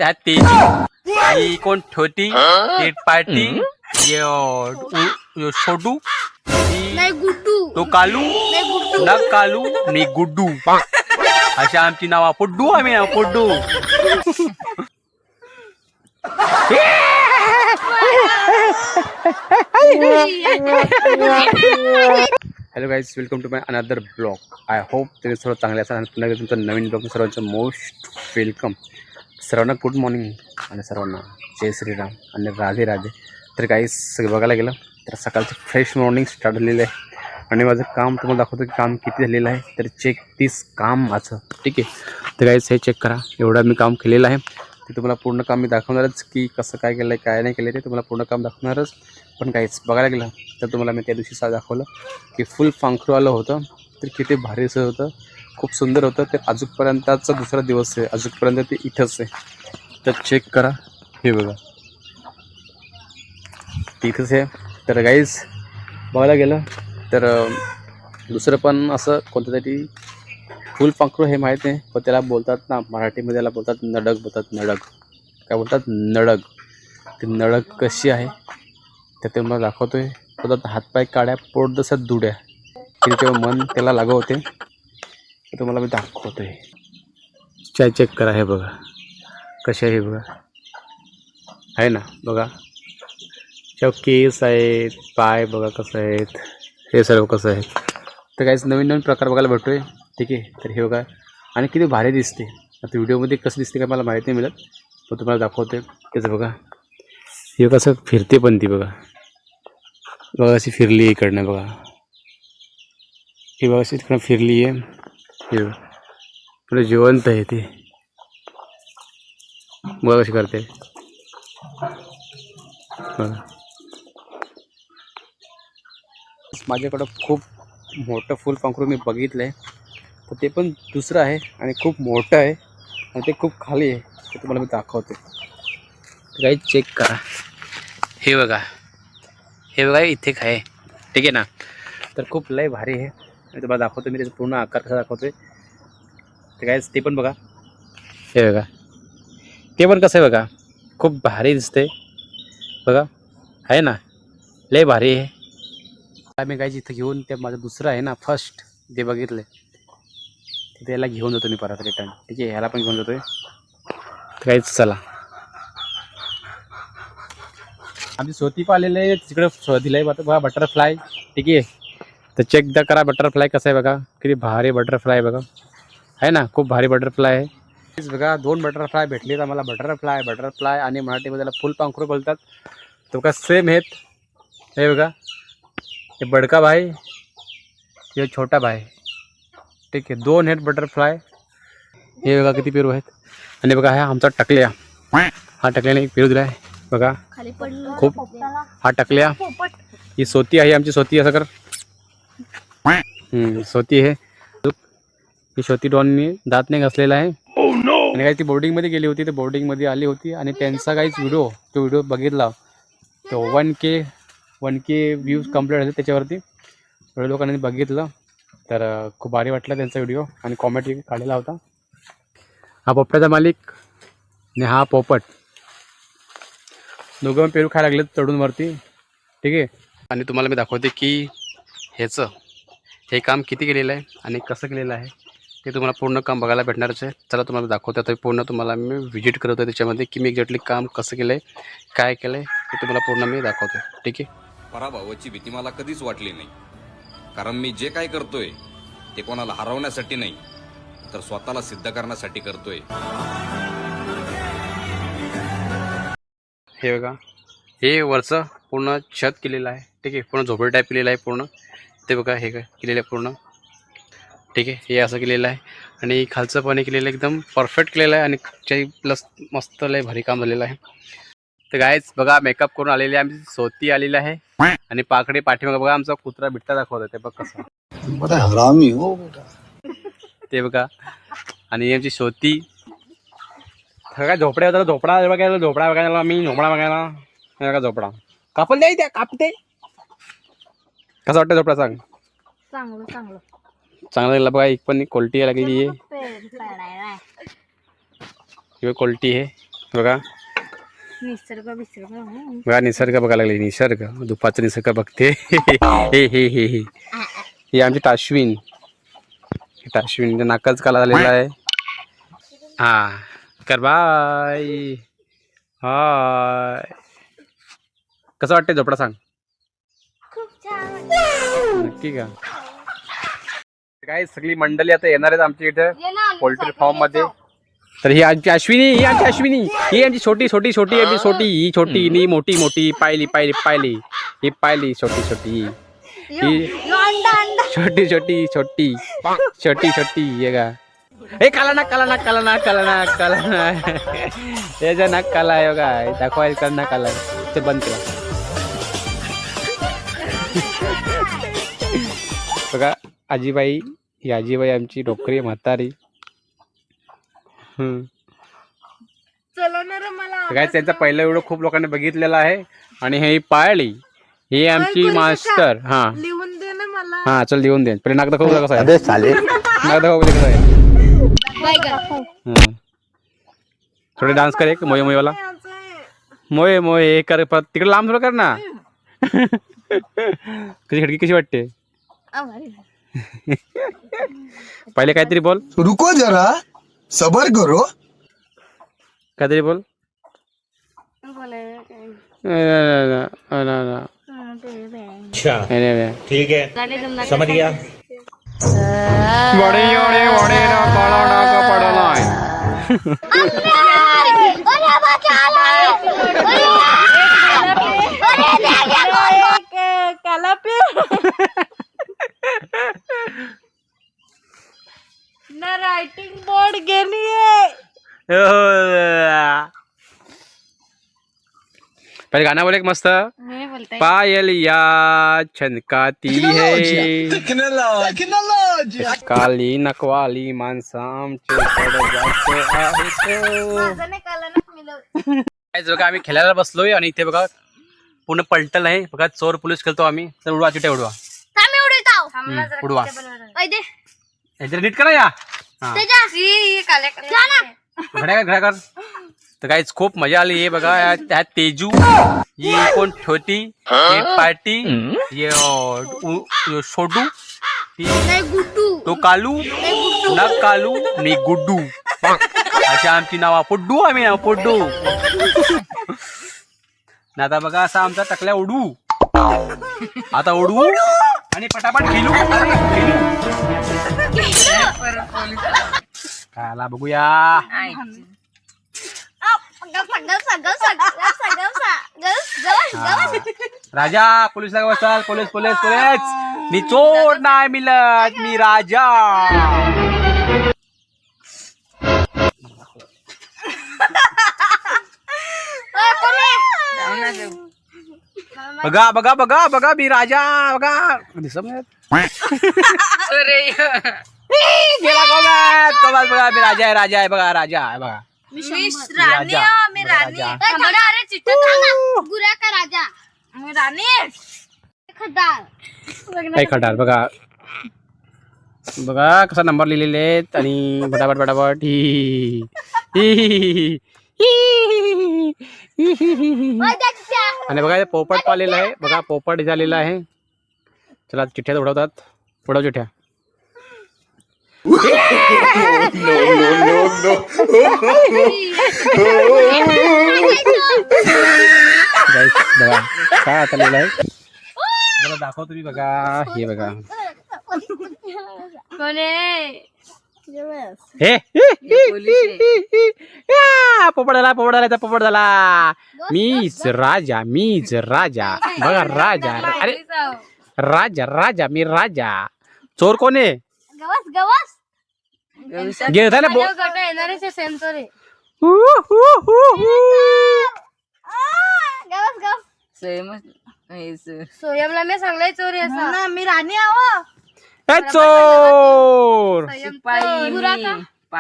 त्यात तेजी ही कोण छोटी ती पार्टी यो छोटू नाही गुड्डू तो कालू नाही गुड्डू ना कालू मी गुड्डू अशा आमची नावा पुड्डू आम्ही नाव पुड्डू. Hello guys, welcome to my another blog. I hope तुम्ही सर्व चांगले असाल आणि पुन्हा एकदा तुमचं नवीन ब्लॉग सर्वांचं मोस्ट वेलकम. सर्वांना गुड मॉर्निंग आणि सर्वांना जय श्रीराम आणि राधे राधे. तर गाईज सगळं बघायला गेलं तर सकाळचं फ्रेश मॉर्निंग स्टार्ट झालेलं आहे आणि माझं काम तुम्हाला दाखवतो की काम किती झालेलं आहे. तर चेक 30 काम माझं, ठीक आहे. तर गाईज हे चेक करा, एवढं मी काम केलेलं आहे. ते तुम्हाला पूर्ण काम मी दाखवणारच की कसं काय केलं आहे काय नाही केलं ते तुम्हाला पूर्ण काम दाखवणारच. पण काहीच बघायला गेलं तर तुम्हाला मी त्या दिवशी दाखवलं की फुल पांखरू आलं होतं. तर किती भारीचं होतं, खूप सुंदर होतं. ते अजूनपर्यंतचा दुसरा दिवस आहे, अजूनपर्यंत ते इथंच आहे. तर चेक करा, हे बघा तिथंच आहे. तर गाईज बघायला गेलं तर दुसरं पण असं कोणतं तरी फुलपाखरू हे माहीत नाही, पण त्याला बोलतात ना मराठीमध्ये, त्याला बोलतात नडग, बोलतात नडग. काय बोलतात? नडग. ती नडग कशी आहे तर ते मला दाखवतो आहे. बोलतात हातपाय काड्या पोट जसं दुड्या, की तेव्हा मन त्याला लागू होते. तर तुम्हाला मी दाखवतो आहे. चाय चेक करा, हे बघा कसे आहे, हे बघा आहे ना, बघा केस आहेत, पाय बघा कसं आहेत, हे सर्व कसं आहे. तर काहीच नवीन नवीन प्रकार बघायला भेटतो आहे, ठीक आहे. तर हे बघा आणि किती भारी दिसते. आता व्हिडिओमध्ये कसं दिसते काय मला माहिती नाही मिळत, पण तुम्हाला दाखवतो आहे. त्याचं बघा हे कसं फिरते पण ती बघा, बघा अशी फिरली इकडनं, बघा ही बघा अशी तिकडं फिरली आहे. हे पुढे जिवंत आहे ती, बघा कशी करते बघा. माझ्याकडं खूप मोठं फुलपाखरू मी बघितलं आहे, तर ते पण दुसरं आहे आणि खूप मोठं आहे आणि ते खूप खाली आहे. ते तुम्हाला मी दाखवते. तर काही चेक करा, हे बघा, हे बघा इथे आहे, ठीक आहे ना. तर खूप लय भारी आहे. मी तुम्हाला दाखवतो, मी त्याचा पूर्ण आकार कसा दाखवतो आहे. तर काय ते पण बघा, हे बघा ते पण कसं आहे बघा, खूप भारी दिसते बघा, आहे ना, लय भारी आहे. आम्ही काय इथं घेऊन ते माझं दुसरं आहे ना फर्स्ट जे बघितलं ते त्याला घेऊन जातो मी परत रिटर्न, ठीक आहे. ह्याला पण घेऊन जातोय. तर काहीच चला, आमची स्वती पाहिलेलं आहे तिकडं, स्वतीला आहे बघा बटरफ्लाय, ठीक आहे. तर चेक एकदा करा बटरफ्लाय कसं आहे बघा, किती भारी बटरफ्लाय बघा, आहे ना, खूप भारी बटरफ्लाय आहे. तेच बघा 2 बटरफ्लाय भेटलेत आम्हाला, बटरफ्लाय आणि मराठीमध्ये त्याला फुलपाखरू बोलतात. तो का सेम आहेत. हे बघा, हे बडका भाई, हे छोटा भाई, ठीक आहे. 2 आहेत बटरफ्लाय. हे बघा किती पेरू आहेत. आणि बघा हा आमचा टकल्या, हा टकल्याने एक पेरू दिला आहे बघा, खूप. हा टकल्या, ही सोती आहे आमची, सोती असं कर, सोती आहे ही. सोती डॉननी दात नाही घासलेला आहे. आणि काही ती बोर्डिंगमध्ये गेली होती, तर बोर्डिंगमध्ये आली होती आणि त्यांचा काहीच तो व्हिडिओ बघितला, तो 1K व्ह्यूज कंप्लीट झाले त्याच्यावरती. एवढ्या लोकांनी बघितलं, तर खूप भारी वाटलं त्यांचा व्हिडिओ आणि कॉमेंट काढलेला होता. हा पोपटाचा मालिक आणि हा पोपट, दोघं पेरू खायला लागले चढून वरती, ठीक आहे. आणि तुम्हाला मी दाखवते की हे काम किती केलेलं आहे आणि कसं केलेलं आहे ते तुम्हाला पूर्ण काम बघायला भेटणारच आहे. चला तुम्हाला दाखवतो, तर पूर्ण तुम्हाला मी व्हिजिट करतो त्याच्यामध्ये की मी एक्झॅक्टली काम कसं केलं आहे, काय केलं आहे ते तुम्हाला पूर्ण मी दाखवतो, ठीक आहे. पराभवाची भीती मला कधीच वाटली नाही, कारण मी जे काय करतोय ते कोणाला हरवण्यासाठी नाही, तर स्वतःला सिद्ध करण्यासाठी करतोय. हे बघा, हे वरचं पूर्ण छत केलेलं आहे, ठीक आहे. पूर्ण झोपडी टाईप केलेलं आहे पूर्ण. ते बघा हे काय केलेलं आहे पूर्ण, ठीक आहे. हे असं केलेलं आहे आणि खालचं पाणी केलेलं आहे, एकदम परफेक्ट केलेलं आहे. आणि प्लस मस्त लय भारी काम झालेलं आहे. तर गायच बघा, मेकअप करून आलेले आहे, आमची सोती आलेली आहे आणि पाकडे पाठीमागं बघा आमचा कुत्रा बिट्टा दाखवत आहे, ते बघ कसं हरामी हो बेटा, ते बघा. आणि आमची सोती काय झोपड्या होता, झोपडा बघायला, झोपडा बघायला, मी झोपडा बघायला, हे बघा झोपडा कापल द्याय त्या कापते. कसं वाटतं झोपडा? सांग. चांगलं चांगलं चांगलं लागला बघा, एक पण क्वालिटी लागलेली आहे, ही क्वालिटी आहे. बघा निसर्ग बिसर्ग हो. बघा निसर्ग बघायला लागले. निसर्ग दुपारचा निसर्ग बघते. हे ही आमची टाश्विन. टाश्विन नाकच काला झालेला आहे. हा कर बाय. हाय कसं वाटतंय झोपडा सांग. खूप छान. नक्की का काय सगळी मंडळी आता येणार आहेत आमच्या इथं ये ना, पोल्ट्री फार्म मध्ये. तर ही आमची अश्विनी. ही आमची अश्विनी. ही आमची छोटी छोटी छोटी आमची छोटी. ही छोटी ही मोठी मोठी पायली पायली पायली. ही पायली छोटी छोटी. ही यो अंडा अंडा. छोटी छोटी छोटी छोटी छोटी ये का. हे काला ना काला ना काला ना काला ना काला ना. याचा नाक काला आहे बघा. दाखवायला ना काला आहे. ते बंद केला बघा. आजीबाई ही आजीबाई आमची डोकरी म्हातारी. चलवणार मला. काय त्यांचा पहिला व्हिडिओ खूप लोकांनी बघितलेला आहे. आणि हे पाळली ही आमची मास्टर. हा लिहून दे ना मला. हा चल लिहून दे. पहिले नाक दाखव कसं आहे. अबे साले नाक दाखव कसं आहे. थोडे डान्स कर एक मोये मोयेवाला. मोये मोये हे कर परत तिकडे लांब थोडं कर ना. कशी खडकी कशी वाटते. पहिले काहीतरी बोल. रुको जरा सबर करो. काहीतरी बोल. ठीक है समझ गया. वडे वडे वडे ना काळा डाग पडलाय. ना रायटिंग बोर्ड गेलीये. पहिले गाणं बोल एक मस्त. मी बोलते पायलिया छनकाती है काली नकवाली माणसं आमचे बघा. आम्ही खेळायला बसलोय आणि इथे बघा पूर्ण पलटल आहे बघा. चोर पोलीस खेळतो आम्ही. तर उडवा चिट्या उडवा. उडवा नीट करा या. घड्या घड्या कर. तर काहीच खूप मजा आली आहे बघा. त्यात तेजू ही कोण छोटी हे पार्टी ये छोटू नाही गुड्डू. तो कालू ना कालू मी गुड्डू. अशा आमची नावा पोड्डू. आम्ही नाव पोड्डू. ना आता बघा असा आमचा टकल्या उडू. आता उडवू आणि पटापट खेळू. काला बघूया. राजा पोलीस लागा बसाल. Police police police. मी चोर नाही मिळत. मी राजा. बघा बघा बघा बघा मी राजा बघा. दिसत गेला कोमात. कोमात बघा मी राजा आहे. राजा आहे बघा. राजा आहे बघा. राजा मी राजा. अरे चिट्टा थांबा. गुरा का राजा. मी राणी. खदार. काय खटार बघा. बघा कसा नंबर लिहिलेले आहेत आणि फटाफट फटाफट. ही आणि बघा पोपट पालेला आहे बघा. पोपट झालेला आहे. चला चिठ्ठ्या उडवतात. उडव चिठ्ठ्या. बघा काय आता लिहिलं आहे. मला दाखव तुम्ही बघा. हे बघा हे पोपट झाला. पोपट झाला. पोपट झाला. मीच राजा. मीच राजा बघा. राजा. अरे राजा राजा मी राजा. चोर कोण आहे. गवस गवस. गेला ना सेन्सर सोयमला मी सांगलाय चोरी असं. मी राणी आहो. चोर.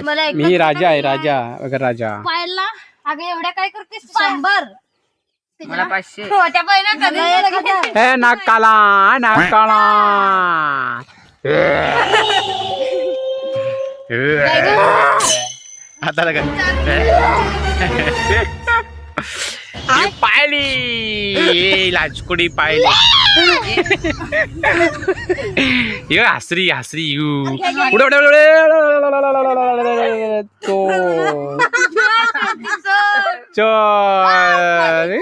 मला मी राजा आहे. राजा बघा. राजा पाहिला. अगं एवढ्या काय करतेस. 100 मला 500. छोट्या पहिल्या कधी हे नाकाला नाकाला. आता लगा ये पाहिली ए लाजकोडी पाहिली ये हसरी हसरी यू उडे उडे उडे चोर चोर